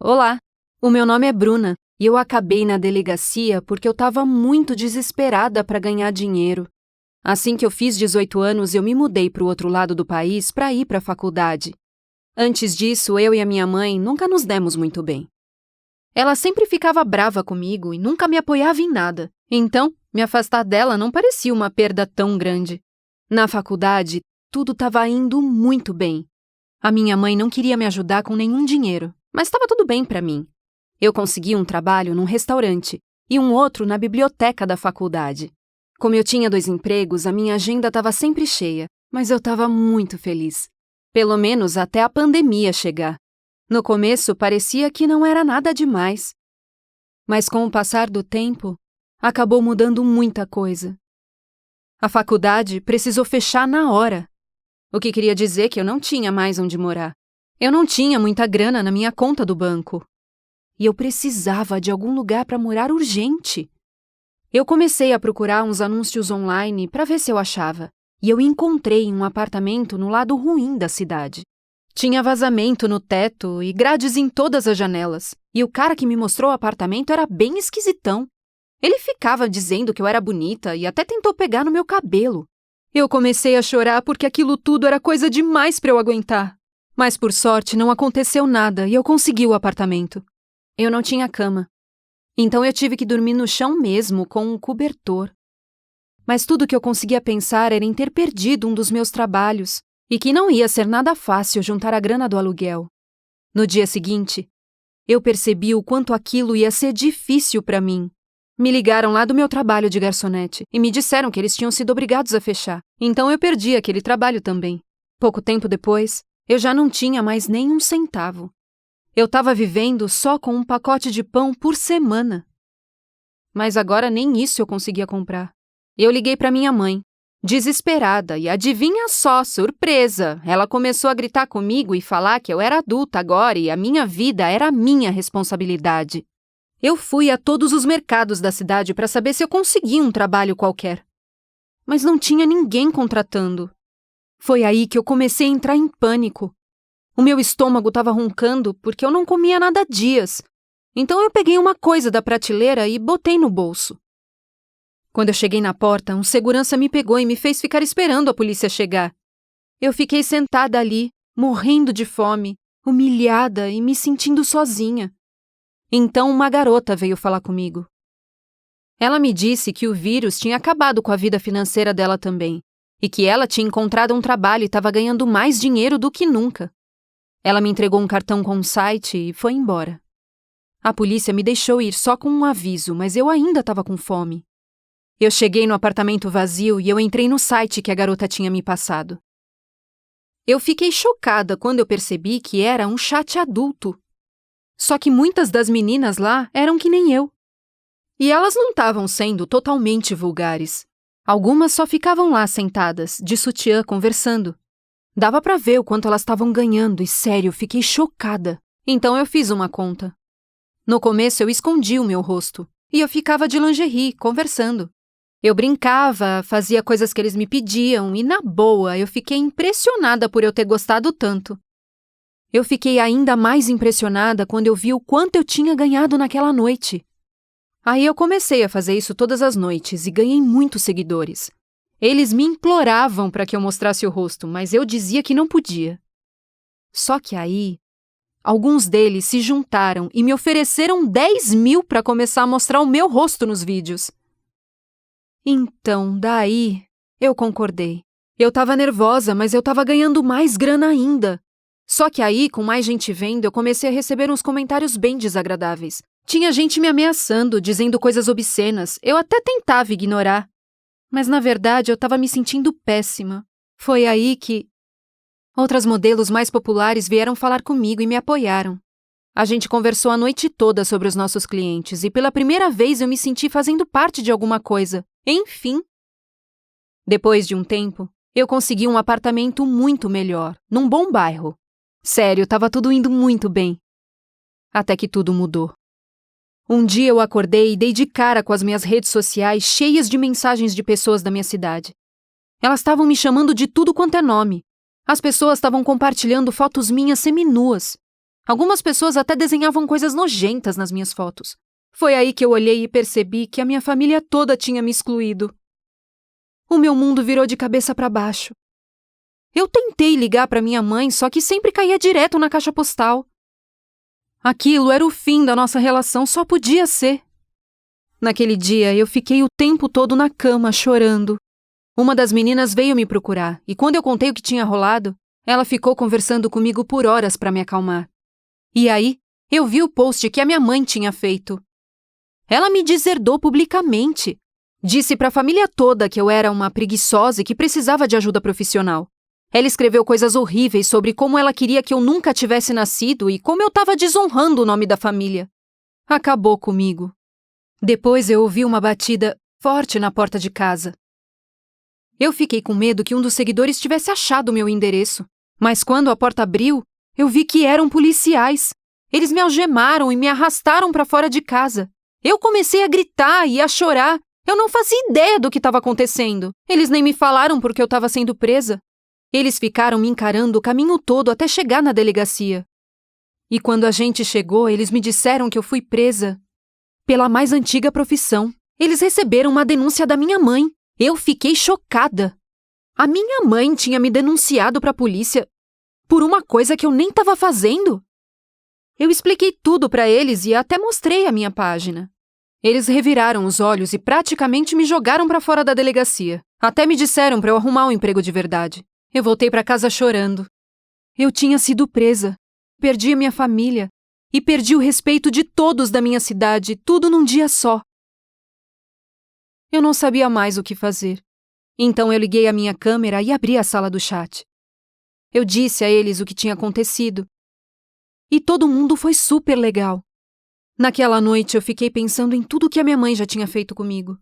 Olá, o meu nome é Bruna e eu acabei na delegacia porque eu estava muito desesperada para ganhar dinheiro. Assim que eu fiz 18 anos, eu me mudei para o outro lado do país para ir para a faculdade. Antes disso, eu e a minha mãe nunca nos demos muito bem. Ela sempre ficava brava comigo e nunca me apoiava em nada, então me afastar dela não parecia uma perda tão grande. Na faculdade, tudo estava indo muito bem. A minha mãe não queria me ajudar com nenhum dinheiro, mas estava tudo bem para mim. Eu consegui um trabalho num restaurante e um outro na biblioteca da faculdade. Como eu tinha 2 empregos, a minha agenda estava sempre cheia, mas eu estava muito feliz. Pelo menos até a pandemia chegar. No começo, parecia que não era nada demais. Mas com o passar do tempo, acabou mudando muita coisa. A faculdade precisou fechar na hora. O que queria dizer que eu não tinha mais onde morar. Eu não tinha muita grana na minha conta do banco. E eu precisava de algum lugar para morar urgente. Eu comecei a procurar uns anúncios online para ver se eu achava. E eu encontrei um apartamento no lado ruim da cidade. Tinha vazamento no teto e grades em todas as janelas. E o cara que me mostrou o apartamento era bem esquisitão. Ele ficava dizendo que eu era bonita e até tentou pegar no meu cabelo. Eu comecei a chorar porque aquilo tudo era coisa demais para eu aguentar. Mas por sorte não aconteceu nada e eu consegui o apartamento. Eu não tinha cama. Então eu tive que dormir no chão mesmo, com um cobertor. Mas tudo que eu conseguia pensar era em ter perdido um dos meus trabalhos e que não ia ser nada fácil juntar a grana do aluguel. No dia seguinte, eu percebi o quanto aquilo ia ser difícil para mim. Me ligaram lá do meu trabalho de garçonete e me disseram que eles tinham sido obrigados a fechar. Então eu perdi aquele trabalho também. Pouco tempo depois, eu já não tinha mais nem um centavo. Eu estava vivendo só com um pacote de pão por semana. Mas agora nem isso eu conseguia comprar. Eu liguei para minha mãe, desesperada, e adivinha só, surpresa! Ela começou a gritar comigo e falar que eu era adulta agora e a minha vida era a minha responsabilidade. Eu fui a todos os mercados da cidade para saber se eu conseguia um trabalho qualquer. Mas não tinha ninguém contratando. Foi aí que eu comecei a entrar em pânico. O meu estômago estava roncando porque eu não comia nada há dias. Então eu peguei uma coisa da prateleira e botei no bolso. Quando eu cheguei na porta, um segurança me pegou e me fez ficar esperando a polícia chegar. Eu fiquei sentada ali, morrendo de fome, humilhada e me sentindo sozinha. Então uma garota veio falar comigo. Ela me disse que o vírus tinha acabado com a vida financeira dela também, e que ela tinha encontrado um trabalho e estava ganhando mais dinheiro do que nunca. Ela me entregou um cartão com um site e foi embora. A polícia me deixou ir só com um aviso, mas eu ainda estava com fome. Eu cheguei no apartamento vazio e eu entrei no site que a garota tinha me passado. Eu fiquei chocada quando eu percebi que era um chat adulto. Só que muitas das meninas lá eram que nem eu. E elas não estavam sendo totalmente vulgares. Algumas só ficavam lá sentadas, de sutiã, conversando. Dava pra ver o quanto elas estavam ganhando e, sério, fiquei chocada. Então eu fiz uma conta. No começo eu escondi o meu rosto e eu ficava de lingerie, conversando. Eu brincava, fazia coisas que eles me pediam e, na boa, eu fiquei impressionada por eu ter gostado tanto. Eu fiquei ainda mais impressionada quando eu vi o quanto eu tinha ganhado naquela noite. Aí eu comecei a fazer isso todas as noites e ganhei muitos seguidores. Eles me imploravam para que eu mostrasse o rosto, mas eu dizia que não podia. Só que aí, alguns deles se juntaram e me ofereceram 10 mil para começar a mostrar o meu rosto nos vídeos. Então, daí, eu concordei. Eu estava nervosa, mas eu estava ganhando mais grana ainda. Só que aí, com mais gente vendo, eu comecei a receber uns comentários bem desagradáveis. Tinha gente me ameaçando, dizendo coisas obscenas. Eu até tentava ignorar. Mas, na verdade, eu estava me sentindo péssima. Foi aí que outras modelos mais populares vieram falar comigo e me apoiaram. A gente conversou a noite toda sobre os nossos clientes e, pela primeira vez, eu me senti fazendo parte de alguma coisa. Enfim. Depois de um tempo, eu consegui um apartamento muito melhor, num bom bairro. Sério, estava tudo indo muito bem. Até que tudo mudou. Um dia eu acordei e dei de cara com as minhas redes sociais cheias de mensagens de pessoas da minha cidade. Elas estavam me chamando de tudo quanto é nome. As pessoas estavam compartilhando fotos minhas seminuas. Algumas pessoas até desenhavam coisas nojentas nas minhas fotos. Foi aí que eu olhei e percebi que a minha família toda tinha me excluído. O meu mundo virou de cabeça para baixo. Eu tentei ligar para minha mãe, só que sempre caía direto na caixa postal. Aquilo era o fim da nossa relação, só podia ser. Naquele dia, eu fiquei o tempo todo na cama, chorando. Uma das meninas veio me procurar, e quando eu contei o que tinha rolado, ela ficou conversando comigo por horas para me acalmar. E aí, eu vi o post que a minha mãe tinha feito. Ela me deserdou publicamente. Disse para a família toda que eu era uma preguiçosa e que precisava de ajuda profissional. Ela escreveu coisas horríveis sobre como ela queria que eu nunca tivesse nascido e como eu estava desonrando o nome da família. Acabou comigo. Depois eu ouvi uma batida forte na porta de casa. Eu fiquei com medo que um dos seguidores tivesse achado o meu endereço. Mas quando a porta abriu, eu vi que eram policiais. Eles me algemaram e me arrastaram para fora de casa. Eu comecei a gritar e a chorar. Eu não fazia ideia do que estava acontecendo. Eles nem me falaram porque eu estava sendo presa. Eles ficaram me encarando o caminho todo até chegar na delegacia. E quando a gente chegou, eles me disseram que eu fui presa pela mais antiga profissão. Eles receberam uma denúncia da minha mãe. Eu fiquei chocada. A minha mãe tinha me denunciado para a polícia por uma coisa que eu nem estava fazendo. Eu expliquei tudo para eles e até mostrei a minha página. Eles reviraram os olhos e praticamente me jogaram para fora da delegacia. Até me disseram para eu arrumar um emprego de verdade. Eu voltei para casa chorando. Eu tinha sido presa, perdi a minha família e perdi o respeito de todos da minha cidade, tudo num dia só. Eu não sabia mais o que fazer. Então eu liguei a minha câmera e abri a sala do chat. Eu disse a eles o que tinha acontecido. E todo mundo foi super legal. Naquela noite eu fiquei pensando em tudo que a minha mãe já tinha feito comigo.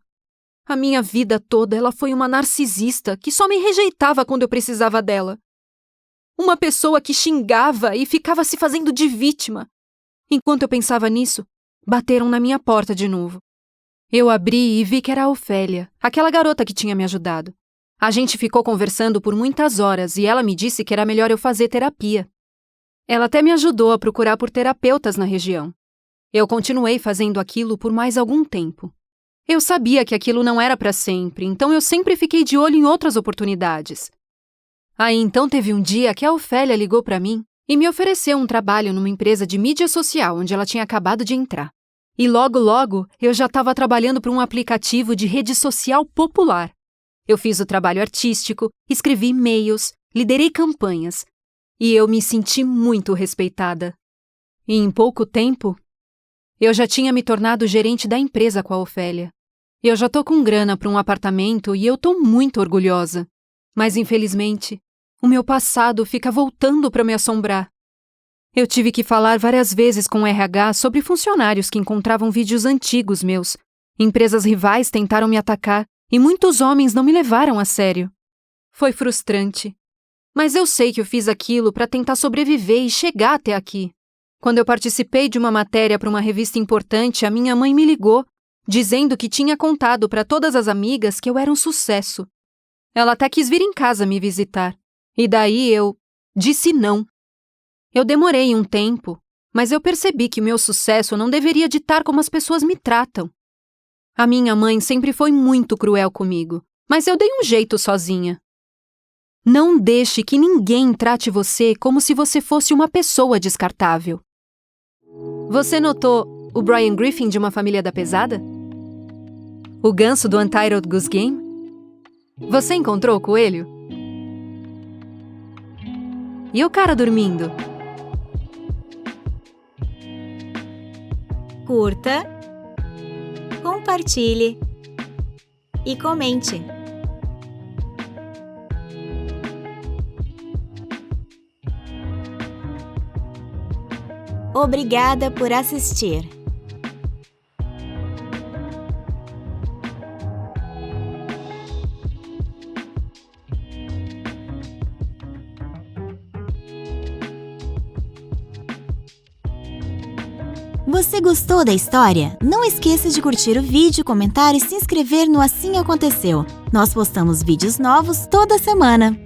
A minha vida toda ela foi uma narcisista que só me rejeitava quando eu precisava dela. Uma pessoa que xingava e ficava se fazendo de vítima. Enquanto eu pensava nisso, bateram na minha porta de novo. Eu abri e vi que era a Ofélia, aquela garota que tinha me ajudado. A gente ficou conversando por muitas horas e ela me disse que era melhor eu fazer terapia. Ela até me ajudou a procurar por terapeutas na região. Eu continuei fazendo aquilo por mais algum tempo. Eu sabia que aquilo não era para sempre, então eu sempre fiquei de olho em outras oportunidades. Aí então teve um dia que a Ofélia ligou para mim e me ofereceu um trabalho numa empresa de mídia social onde ela tinha acabado de entrar. E logo eu já estava trabalhando para um aplicativo de rede social popular. Eu fiz o trabalho artístico, escrevi e-mails, liderei campanhas e eu me senti muito respeitada. E em pouco tempo, eu já tinha me tornado gerente da empresa com a Ofélia. Eu já tô com grana para um apartamento e eu tô muito orgulhosa. Mas, infelizmente, o meu passado fica voltando para me assombrar. Eu tive que falar várias vezes com o RH sobre funcionários que encontravam vídeos antigos meus. Empresas rivais tentaram me atacar e muitos homens não me levaram a sério. Foi frustrante. Mas eu sei que eu fiz aquilo para tentar sobreviver e chegar até aqui. Quando eu participei de uma matéria para uma revista importante, a minha mãe me ligou, dizendo que tinha contado para todas as amigas que eu era um sucesso. Ela até quis vir em casa me visitar. E daí eu disse não. Eu demorei um tempo, mas eu percebi que o meu sucesso não deveria ditar como as pessoas me tratam. A minha mãe sempre foi muito cruel comigo, mas eu dei um jeito sozinha. Não deixe que ninguém trate você como se você fosse uma pessoa descartável. Você notou o Brian Griffin de Uma Família da Pesada? O ganso do Untitled Goose Game? Você encontrou o coelho? E o cara dormindo? Curta, compartilhe e comente. Obrigada por assistir. Você gostou da história? Não esqueça de curtir o vídeo, comentar e se inscrever no Assim Aconteceu. Nós postamos vídeos novos toda semana.